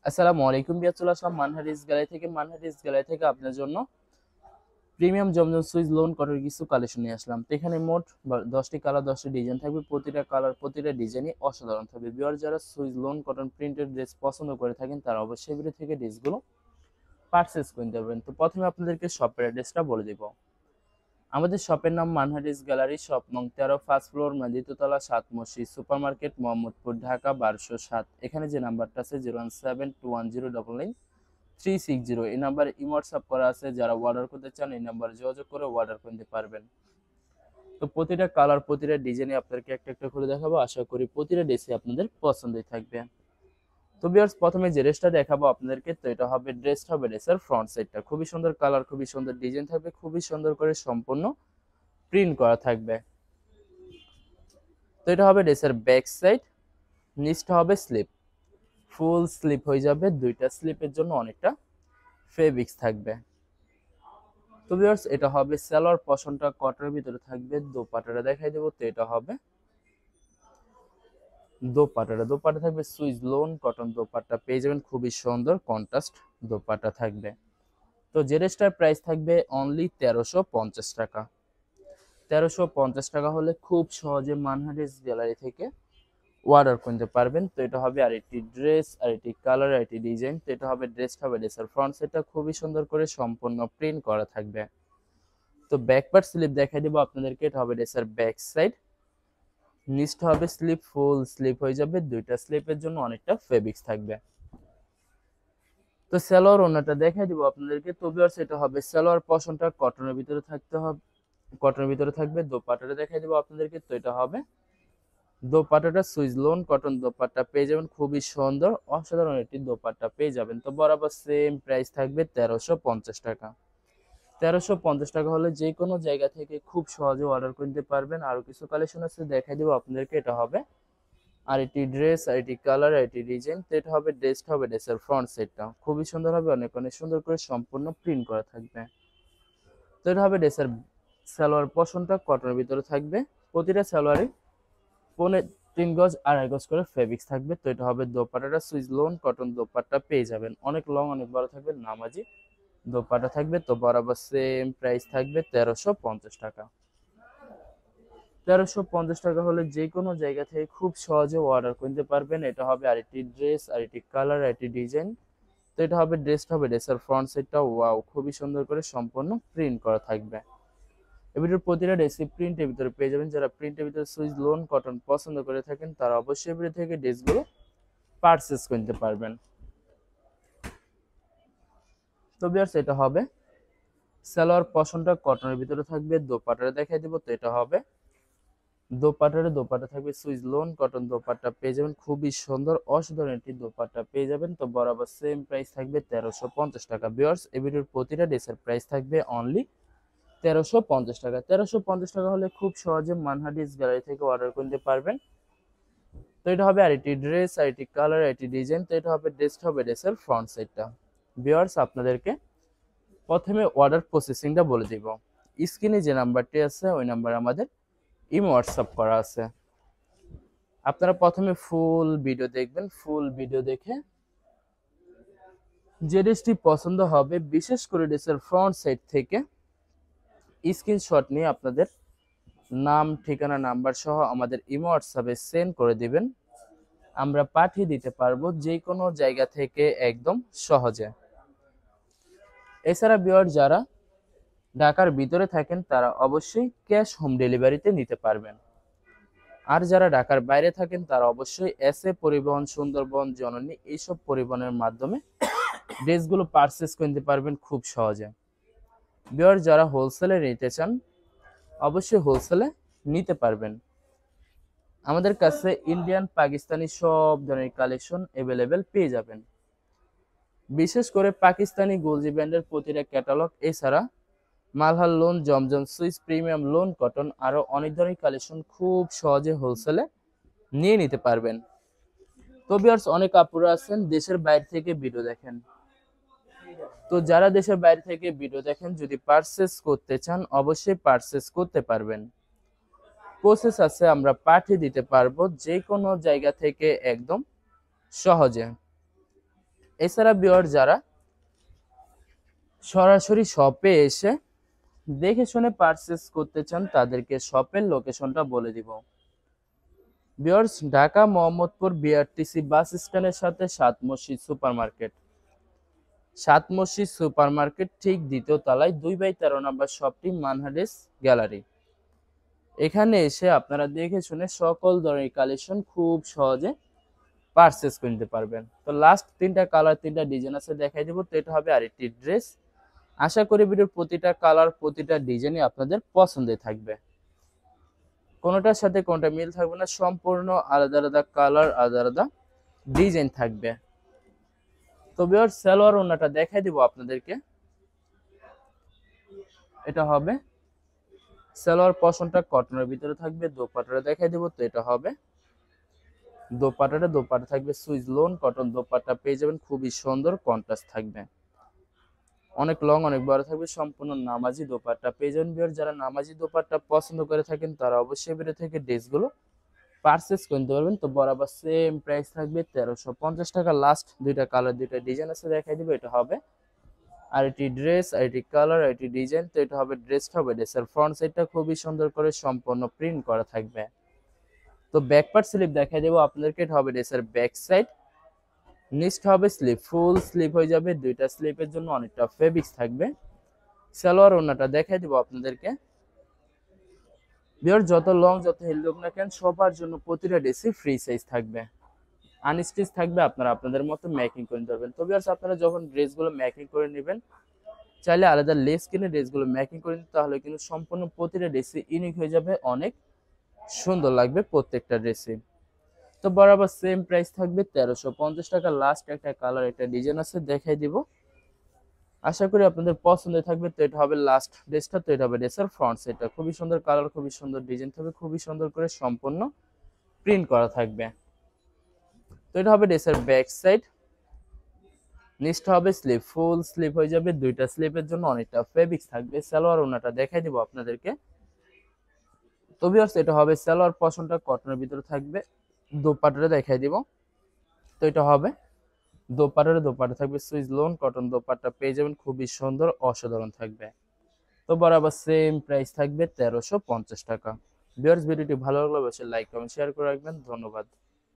আসসালামু আলাইকুম বিয়ার, চলে আসলাম মানহারিস গ্যালারি থেকে আপনার জন্য প্রিমিয়াম জমজম সুইচ লোন করার কিছু কালেকশন নিয়ে আসলাম। তো এখানে মোট 10টি কালার 10টি ডিজাইন থাকবে। প্রতিটা কালার প্রতিটা ডিজাইনই অসাধারণ থাকবে। বিয়ার যারা switch loan cotton printed dress পছন্দ করে থাকেন তারা অবশ্যই ভিডিও থেকে ড্রেসগুলো পারচেস করে নিতে পারবেন। তো প্রথমে আপনাদেরকে শপের অ্যাড্রেসটা বলে দিব। আমাদের শপের নাম মানহারিস গ্যালারি, শপ নং 13, ফার্স্ট ফ্লোর, দ্বিতীয়তলা, 7 মসজিদ সুপার মার্কেট, মোহাম্মদপুর, ঢাকা 1207। এখানে যে নাম্বারটা আছে 01721099360, এই নাম্বারে হোয়াটসঅ্যাপ করা আছে। যারা অর্ডার করতে চান এই নাম্বারে যোগাযোগ করে অর্ডার করতে পারবেন। তো প্রতিটা কালার প্রতিটা ডিজাইনে আপনাদেরকে একটা একটা করে দেখাবো। আশা করি প্রতিটা ড্রেসই আপনাদের পছন্দই থাকবে। তো ভিউয়ার্স, প্রথমে যে ড্রেসটা দেখাবো আপনাদেরকে, তো এটা হবে ড্রেসের ফ্রন্ট সাইডটা খুবই সুন্দর কালার, খুবই সুন্দর ডিজাইন থাকবে, খুবই সুন্দর করে সম্পূর্ণ প্রিন্ট করা থাকবে। তো এটা হবে ড্রেসের ব্যাক সাইড, নিচটা হবে স্লিপ, ফুল স্লিপ হয়ে যাবে। দুইটা স্লিপের জন্য অনেকটা ফেব্রিক্স থাকবে। তো ভিউয়ার্স, এটা হবে সালোয়ার পশনটা কটনের ভিতরে থাকবে। দোপাট্টাটা দেখাই দেবো। তো এটা হবে দোপাট্টা থাকবে সুইস লোন কটন দোপাট্টা পেয়ে যাবেন, খুবই সুন্দর কন্ট্রাস্ট দোপাট্টা থাকবে। তো যে ড্রেসটার প্রাইস থাকবে অনলি 1350 টাকা। 1350 টাকা হলে খুব সহজে মানহারিস গ্যালারি থেকে অর্ডার করতে পারবেন। তো এটা হবে আরেকটি ড্রেস, আরেকটি কালার, আরেকটি ডিজাইন। তো এটা হবে ড্রেসের ফ্রন্ট সাইডটা খুবই সুন্দর করে সম্পূর্ণ প্রিন্ট করা থাকবে। তো ব্যাক পার্ট স্লিপ দেখাই দিব আপনাদেরকে। এটা হবে ড্রেসের ব্যাক সাইড, নিচটা হবে স্লিপ, ফুল স্লিপ হয়ে যাবে। দুইটা স্লিপের জন্য অনেকটা ফেব্রিক্স থাকবে। তো সালোয়ার ওন্নাটা দেখাই দিব আপনাদেরকে। তো ভিউয়ার্স, এটা হবে সালোয়ার পশনটা কটনের ভিতরে থাকতে হবে, কটনের ভিতরে থাকবে। দোপাট্টাটা দেখাই দিব আপনাদেরকে। তো এটা হবে দোপাট্টাটা সুইস লোন কটন দোপাট্টা পেয়ে যাবেন, খুবই সুন্দর অসাধারণ একটি দোপাট্টা পেয়ে যাবেন। তো বরাবর সেম প্রাইস থাকবে 1350 টাকা। 1350 টাকা হলে যে কোনো জায়গা থেকে খুব সহজে অর্ডার করতে পারবেন। আরো কিছু কালেকশন আছে দেখাই দিব আপনাদেরকে। এটা হবে আর এটি ড্রেস, আর এটি কালার, আর এটি ডিজাইন। তো এটা হবে ড্রেসের ফ্রন্ট সাইডটা খুবই সুন্দর হবে, অনেক অনেক সুন্দর করে সম্পূর্ণ প্রিন্ট করা থাকবে। তো এটা হবে ড্রেসের সালোয়ার পশনটা কটনের ভিতরে থাকবে। প্রতিটা সালোয়ারে 3.5 গজ 2.5 গজ করে ফেব্রিক্স থাকবে। তো এটা হবে দোপাট্টাটা সুইস লোন কটন দোপাট্টা পেয়ে যাবেন, অনেক লং অনেক বড় থাকবে, নামাজি দোপাট্টা থাকবে। তো বরাবর সেম প্রাইস থাকবে 1350 টাকা। 1350 টাকা হলে যে কোনো জায়গা থেকে খুব সহজে অর্ডার করতে পারবেন। এটা হবে আরেকটি ড্রেস, আরেকটি কালার, আরেকটি ডিজাইন। তো এটা হবে ড্রেসের ফ্রন্ট সাইডটা ওয়াও খুবই সুন্দর করে সম্পূর্ণ প্রিন্ট করা থাকবে। এর প্রতিটা ড্রেসই প্রিন্টের ভিতরে পেয়ে যাবেন। যারা প্রিন্টের ভিতরে সুইচ লোন কটন পছন্দ করে থাকেন তারা অবশ্যই ভিডিও থেকে ড্রেসগুলো পারচেস করতে পারবেন। তো ভিউয়ার্স, এটা হবে সালোয়ার পশনটা কটনের ভিতরে থাকবে। দোপাট্টাটা দেখাই দিব। তো এটা হবে দোপাট্টা থাকবে সুইচ লোন কটন দোপাট্টা পেয়ে যাবেন, খুবই সুন্দর অসাধারণ একটি দোপাট্টা পেয়ে যাবেন। তো বরাবর সেম প্রাইস থাকবে 1350 টাকা। ভিউয়ার্স, এই ভিডিওর প্রতিটা ড্রেসের প্রাইস থাকবে অনলি 1350 টাকা। 1350 টাকা হলে খুব সহজে মানহারিস গ্যালারি থেকে অর্ডার করতে পারবেন। তো এটা হবে আরেকটি ড্রেস, আরেকটি কালার, আরেকটি ডিজাইন। তো এটা হবে ড্রেসের ফ্রন্ট সাইডটা। ভিউয়ার্স, আপনাদেরকে প্রথমে অর্ডার প্রসেসিংটা বলে দিব। স্ক্রিনে যে নাম্বারটি আছে ওই নাম্বারে আমাদের হোয়াটসঅ্যাপ করা আছে। আপনারা প্রথমে ফুল ভিডিও দেখবেন। ফুল ভিডিও দেখে যে ড্রেসটি পছন্দ হবে, বিশেষ করে ড্রেসের ফ্রন্ট সাইড থেকে স্ক্রিনশট নিয়ে আপনাদের নাম, ঠিকানা, নাম্বার সহ আমাদের হোয়াটসঅ্যাপে সেন্ড করে দিবেন। আমরা পাঠিয়ে দিতে পারবো যে কোনো জায়গা থেকে একদম সহজে। এছাড়া ভিউয়ার যারা ঢাকার ভিতরে থাকেন তারা অবশ্যই ক্যাশ হোম ডেলিভারিতে নিতে পারবেন। আর যারা ঢাকার বাইরে থাকেন তারা অবশ্যই এসএ পরিবহন, সুন্দরবন, জননী এইসব পরিবহনের মাধ্যমে ড্রেসগুলো পারচেস করতে পারবেন খুব সহজে। ভিউয়ার যারা হোলসেলে নিতে চান অবশ্যই হোলসেলে নিতে পারবেন। আমাদের কাছে ইন্ডিয়ান, পাকিস্তানি সব ধরনের কালেকশন অ্যাভেলেবেল পেয়ে যাবেন। বিশেষ করে পাকিস্তানি গোলজি ব্র্যান্ডের প্রতিটা ক্যাটালগ, এছাড়া মালহার লোন, জমজম সুইস, প্রিমিয়াম লোন কটন, আরো অনেক ধরনের কালেকশন খুব সহজে হোলসেলে নিয়ে নিতে পারবেন। তো ভিউয়ার্স, অনেক আপুরা আছেন দেশের বাইরে থেকে ভিডিও দেখেন। তো যারা দেশের বাইরে থেকে ভিডিও দেখেন যদি পারচেস করতে চান অবশ্যই পারচেস করতে পারবেন। প্রসেস আছে, আমরা পাঠিয়ে দিতে পারবো যে কোনো জায়গা থেকে একদম সহজে। এছাড়া ভিউয়ার যারা সরাসরি শপে এসে দেখে শুনে পারচেস করতে চান তাদেরকে শপের লোকেশনটা বলে দিব। ভিউয়ার্স, ঢাকা মোহাম্মদপুর বিআরটিসি বাস স্ট্যান্ডের সাথে সাত মসজিদ সুপার মার্কেট, সাত মসজিদ সুপার মার্কেট ঠিক দ্বিতীয় তলায় 2/13 নম্বর শপটি মানহারেস গ্যালারি। এখানে এসে আপনারা দেখে শুনে সকল ধরনের কালেকশন খুব সহজে পারচেস করে নিতে পারবেন। তো লাস্ট 3টা কালার 3টা ডিজাইন আছে দেখাই দেবো। তো এটা হবে আরেকটি ড্রেস। আশা করি ভিডিওর প্রতিটা কালার প্রতিটা ডিজাইনই আপনাদের পছন্দের থাকবে, কোনোটার সাথে কোনোটা মিল থাকবে না, সম্পূর্ণ আলাদা আলাদা কালার আলাদা আলাদা ডিজাইন থাকবে। তো ভিউয়ার্স, সালোয়ার ওড়নাটা দেখাই দিব আপনাদেরকে। এটা হবে সালোয়ার পশনটা কটনের ভিতরে থাকবে, দোপাট্টাটা দেখাই দিব। তো এটা হবে দোপাট্টা থাকবে সুইস লোন কটন দোপাট্টা পেয়ে যাবেন, খুবই সুন্দর কন্ট্রাস্ট থাকবে, অনেক লং অনেক বড় থাকবে, সম্পূর্ণ নামাজি দোপাট্টা পেয়ে যাবেন। ভিউয়ার যারা নামাজি দোপাট্টা পছন্দ করে থাকেন তারা অবশ্যই ভিডিও থেকে ড্রেসগুলো পারচেস করতে পারবেন। তো বরাবর সেম প্রাইস থাকবে 1350 টাকা। লাস্ট 2টা কালার 2টা ডিজাইন আছে দেখাই দিব। এটা হবে আর এটি ড্রেস, আর এটি কালার, আর এটি ডিজাইন। তো এটা হবে ড্রেসটা হবে ড্রেসের ফ্রন্ট সাইডটা খুবই সুন্দর করে সম্পূর্ণ প্রিন্ট করা থাকবে। তো ব্যাক পার্ট স্লিপ দেখাই দেবো আপনাদেরকে। এটা হবে ড্রেসের ব্যাক সাইড, নিচটা হবে স্লিপ, ফুল স্লিপ হয়ে যাবে, 2টা স্লিপের জন্য অনেকটা ফেব্রিক্স থাকবে। সালোয়ার ওড়নাটা দেখাই দিব আপনাদেরকে। ভিউয়ার যত লং যত হেলদি হোক না কেন সবার জন্য প্রতিটা ড্রেসই ফ্রি সাইজ থাকবে, আনস্টিচ থাকবে, আপনারা আপনাদের মতো মেকিং করে নিতে পারবেন। তো ভিউয়ার্স, আপনারা যখন ড্রেসগুলো মেকিং করে নেবেন চাইলে আলাদা লেস কিনে ড্রেসগুলো মেকিং করে নিতে, তাহলে কিন্তু সম্পূর্ণ প্রতিটা ড্রেসই ইউনিক হয়ে যাবে, অনেক সুন্দর লাগবে প্রত্যেকটা ড্রেসে। তো বরাবর সেম প্রাইস থাকবে 1350 টাকা। লাস্ট একটা কালার একটা ডিজাইন আছে দেখাই দিব, আশা করি আপনাদের পছন্দের থাকবে। তো এটা হবে লাস্ট ড্রেসটা। তো এটা হবে ড্রেসের ফ্রন্ট সাইডটা, খুবই সুন্দর কালার খুবই সুন্দর ডিজাইন থাকবে, খুবই সুন্দর করে সম্পূর্ণ প্রিন্ট করা থাকবে। তো এটা হবে ড্রেসের ব্যাক সাইড, নিচটা হবে স্লিপ, ফুল স্লিপ হয়ে যাবে, 2টা স্লিপের জন্য অনেকটা ফেব্রিক্স থাকবে। সালোয়ার ওড়নাটা দেখাই দিব আপনাদেরকে। তো ভিউয়ার্স, এটা হবে সালোয়ার পশনটা কটনের ভিতরে থাকবে, দোপাট্টাটা দেখাই দিব। তো এটা হবে দোপাট্টা থাকবে সুইস লোন কটন দোপাট্টা পেয়ে যাবেন, খুবই সুন্দর অসাধারণ থাকবে। তো বরাবর সেম প্রাইস থাকবে 1350 টাকা। ভিউয়ার্স, ভিডিওটি ভালো লাগলে অবশ্যই লাইক কমেন্ট শেয়ার করে রাখবেন। ধন্যবাদ।